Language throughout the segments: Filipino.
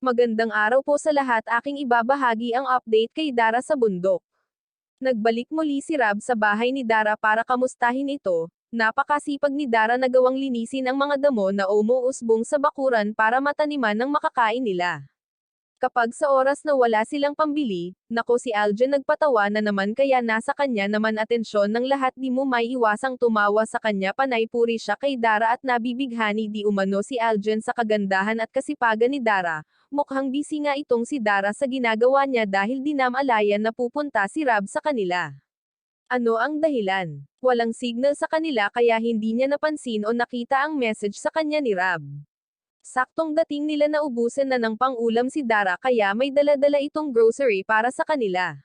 Magandang araw po sa lahat, aking ibabahagi ang update kay Dara sa bundok. Nagbalik muli si Rab sa bahay ni Dara para kamustahin ito. Napakasipag ni Dara na gawang linisin ang mga damo na umuusbong sa bakuran para mataniman ng makakain nila. Kapag sa oras na wala silang pambili, nako si Aljan nagpatawa na naman kaya nasa kanya naman atensyon ng lahat, di mo may iwasang tumawa sa kanya, panay puri siya kay Dara at nabibighani di umano si Aljan sa kagandahan at kasipagan ni Dara. Mukhang busy nga itong si Dara sa ginagawa niya dahil dinamalayan na pupunta si Rab sa kanila. Ano ang dahilan? Walang signal sa kanila kaya hindi niya napansin o nakita ang message sa kanya ni Rab. Saktong dating nila na ubusan na ng pang-ulam si Dara kaya may dala-dala itong grocery para sa kanila.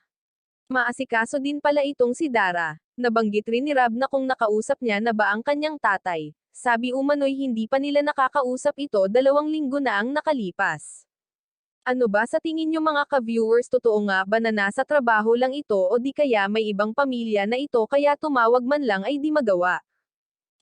Maasikaso din pala itong si Dara. Nabanggit rin ni Rab na kung nakausap niya na ba ang kanyang tatay. Sabi umano'y hindi pa nila nakakausap ito, 2 linggo na ang nakalipas. Ano ba sa tingin niyo mga ka-viewers, totoo nga ba na nasa trabaho lang ito o di kaya may ibang pamilya na ito kaya tumawag man lang ay di magawa?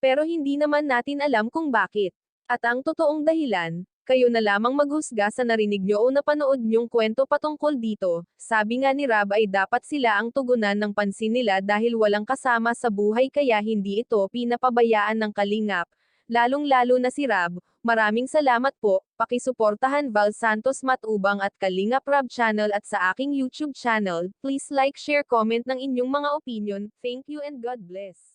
Pero hindi naman natin alam kung bakit. At ang totoong dahilan, kayo na lamang maghusga sa narinig nyo o napanood nyong kwento patungkol dito. Sabi nga ni Rab ay dapat sila ang tugunan ng pansin nila dahil walang kasama sa buhay kaya hindi ito pinapabayaan ng kalingap. Lalong-lalo na si Rab. Maraming salamat po, pakisuportahan Val Santos Matubang at Kalingap Rab channel at sa aking YouTube channel. Please like, share, comment ng inyong mga opinion. Thank you and God bless.